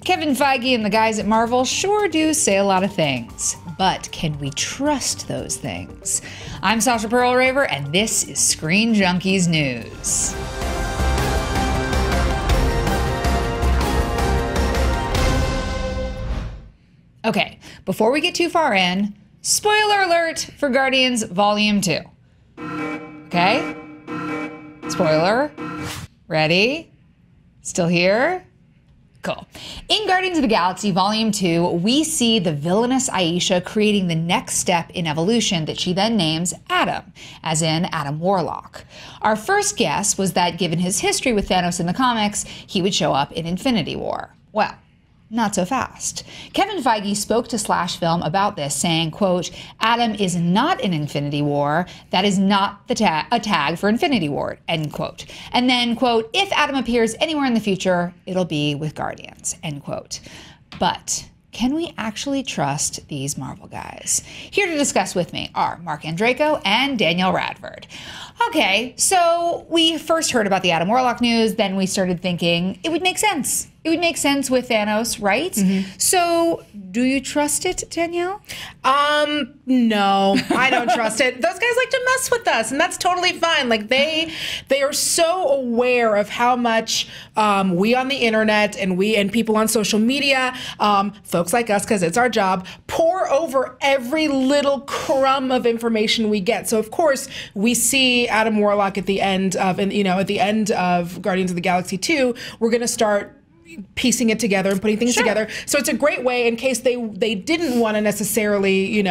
Kevin Feige and the guys at Marvel sure do say a lot of things, but can we trust those things? I'm Sasha Pearl Raver, and this is Screen Junkies News. Okay, before we get too far in, spoiler alert for Guardians Volume 2. Okay? Spoiler. Ready? Still here? Cool. In Guardians of the Galaxy Volume 2, we see the villainous Aisha creating the next step in evolution that she then names Adam, as in Adam Warlock. Our first guess was that given his history with Thanos in the comics, he would show up in Infinity War. Well, not so fast. Kevin Feige spoke to SlashFilm about this, saying, quote, Adam is not in Infinity War. That is not a tag for Infinity War, end quote. And then, quote, if Adam appears anywhere in the future, it'll be with Guardians, end quote. But can we actually trust these Marvel guys? Here to discuss with me are Mark Andreyko and Danielle Radford. Okay, so we first heard about the Adam Warlock news, then we started thinking it would make sense. It would make sense with Thanos, right? Mm-hmm. So, do you trust it, Danielle? No, I don't trust it. Those guys like to mess with us, and that's totally fine. Like they are so aware of how much we on the internet and people on social media, folks like us, because it's our job, pour over every little crumb of information we get. So of course we see Adam Warlock at the end of, Guardians of the Galaxy 2, we're going to start piecing it together and putting things together. So it's a great way in case they didn't want to necessarily,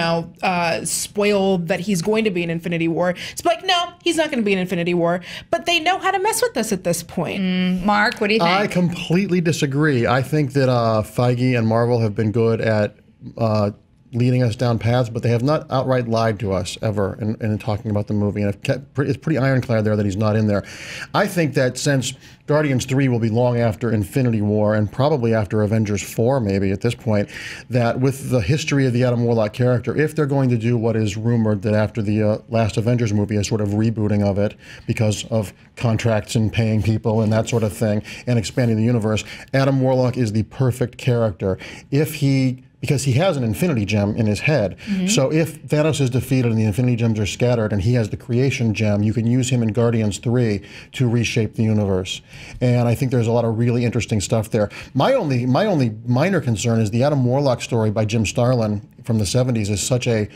spoil that he's going to be in Infinity War. It's like, no, he's not going to be in Infinity War. But they know how to mess with us at this point. Mark, what do you think? I completely disagree. I think that Feige and Marvel have been good at leading us down paths, but they have not outright lied to us ever in talking about the movie. And it's pretty ironclad there that he's not in there. I think that since Guardians 3 will be long after Infinity War and probably after Avengers 4 maybe at this point, that with the history of the Adam Warlock character, if they're going to do what is rumored that after the last Avengers movie, a sort of rebooting of it because of contracts and paying people and that sort of thing and expanding the universe, Adam Warlock is the perfect character. Because he has an Infinity Gem in his head. Mm-hmm. So if Thanos is defeated and the Infinity Gems are scattered and he has the Creation Gem, you can use him in Guardians 3 to reshape the universe. And I think there's a lot of really interesting stuff there. My only minor concern is the Adam Warlock story by Jim Starlin from the 70s is such a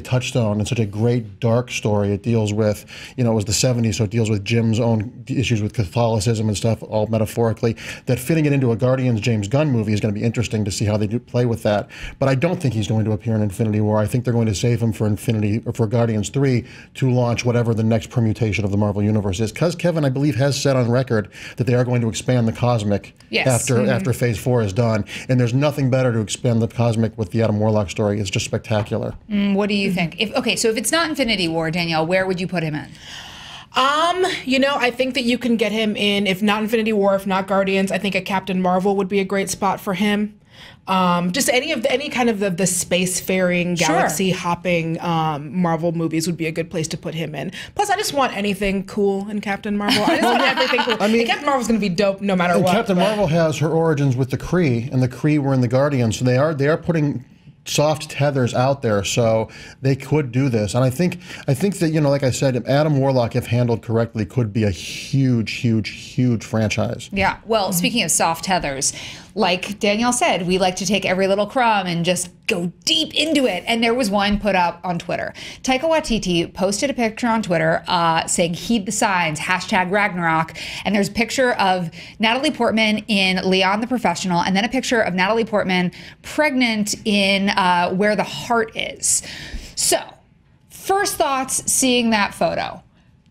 touchstone and such a great dark story. It deals with, it was the 70s, so it deals with Jim's own issues with Catholicism and stuff, all metaphorically, that fitting it into a Guardians James Gunn movie is going to be interesting to see how they do play with that. But I don't think he's going to appear in Infinity War. I think they're going to save him for Guardians 3 to launch whatever the next permutation of the Marvel Universe is. Because Kevin, I believe, has said on record that they are going to expand the cosmic after Phase 4 is done. And there's nothing better to expand the cosmic with the Adam Warlock story. It's just spectacular. What do you think? So if it's not Infinity War, Danielle, where would you put him in? I think that you can get him in, if not Infinity War, if not Guardians, I think a Captain Marvel would be a great spot for him. Just any kind of the space-faring, galaxy-hopping Marvel movies would be a good place to put him in. Plus, I just want anything cool in Captain Marvel. I just want everything cool. I mean, Captain Marvel's going to be dope no matter what. Captain Marvel has her origins with the Kree, and the Kree were in the Guardians, so they are putting soft tethers out there, so they could do this. And I think that, like I said, Adam Warlock, if handled correctly, could be a huge franchise. Yeah, well, speaking of soft tethers, like Danielle said, we like to take every little crumb and just go deep into it. And there was one put up on Twitter. Taika Waititi posted a picture on Twitter saying, heed the signs, #Ragnarok. And there's a picture of Natalie Portman in Leon the Professional, and then a picture of Natalie Portman pregnant in Where the Heart Is. So, first thoughts seeing that photo.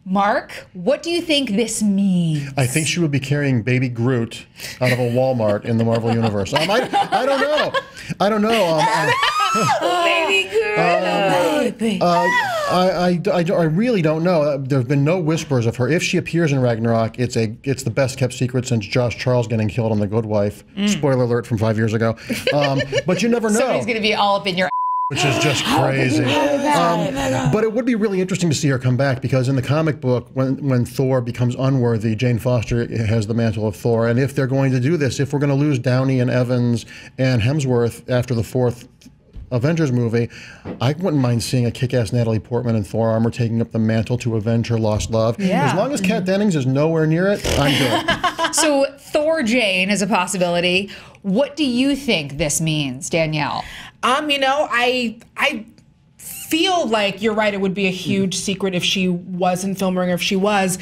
Mark, what do you think this means? I think she would be carrying baby Groot out of a Walmart in the Marvel Universe. I don't know. I don't know. Baby Groot. I really don't know. There have been no whispers of her. If she appears in Ragnarok, it's the best kept secret since Josh Charles getting killed on The Good Wife. Spoiler alert from 5 years ago. But you never know. Somebody's going to be all up in your which is just crazy. But it would be really interesting to see her come back, because in the comic book, when Thor becomes unworthy, Jane Foster has the mantle of Thor. And if they're going to do this, if we're going to lose Downey and Evans and Hemsworth after the fourth Avengers movie, I wouldn't mind seeing a kick-ass Natalie Portman in Thor armor taking up the mantle to avenge her lost love. Yeah. As long as Kat Dennings is nowhere near it, I'm good. So Thor Jane is a possibility. What do you think this means, Danielle? You know, I feel like you're right. It would be a huge secret if she wasn't filming, or if she was.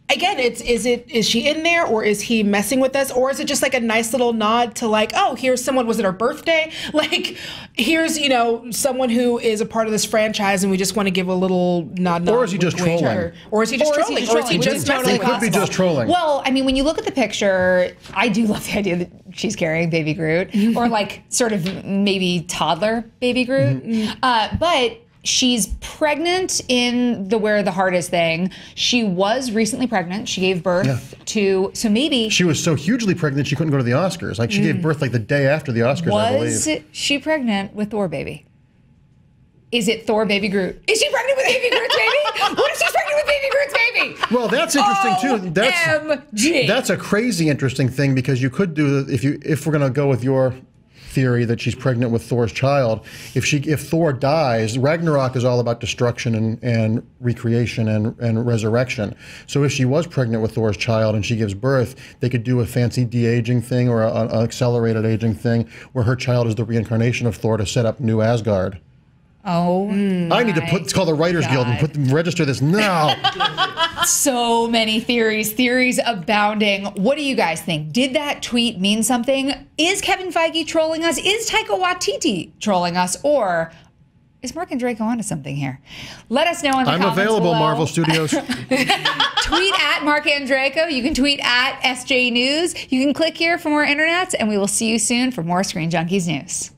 Again, is she in there, or is he messing with us, or is it just like a nice little nod to like, oh, here's someone, was it her birthday? Like, here's, you know, someone who is a part of this franchise, and we just want to give a little nod. Or is he just trolling? Or is he just trolling? Or is he just messing with us? Could be just trolling. Well, I mean, when you look at the picture, I do love the idea that she's carrying baby Groot, or like sort of maybe toddler baby Groot. But she's pregnant in the Where the Heart Is thing. She was recently pregnant. She gave birth to, so maybe... She was so hugely pregnant she couldn't go to the Oscars. Like, she gave birth like the day after the Oscars, I believe. Was she pregnant with Thor baby? Is it Thor baby Groot? Is she pregnant with baby Groot's baby? What if she's pregnant with baby Groot's baby? Well, that's interesting too. OMG. That's a crazy interesting thing, because you could do, if we're going to go with your theory that she's pregnant with Thor's child, if Thor dies, Ragnarok is all about destruction and recreation and resurrection. So if she was pregnant with Thor's child and she gives birth, they could do a fancy de-aging thing, or an accelerated aging thing, where her child is the reincarnation of Thor to set up new Asgard. Oh, I need to it's called the Writers Guild, and register this now. So many theories abounding. What do you guys think? Did that tweet mean something? Is Kevin Feige trolling us? Is Taika Waititi trolling us? Or is Mark and Draco onto something here? Let us know in the comments available, below. Marvel Studios. Tweet at Mark and Draco. You can tweet at SJ News. You can click here for more internets, and we will see you soon for more Screen Junkies news.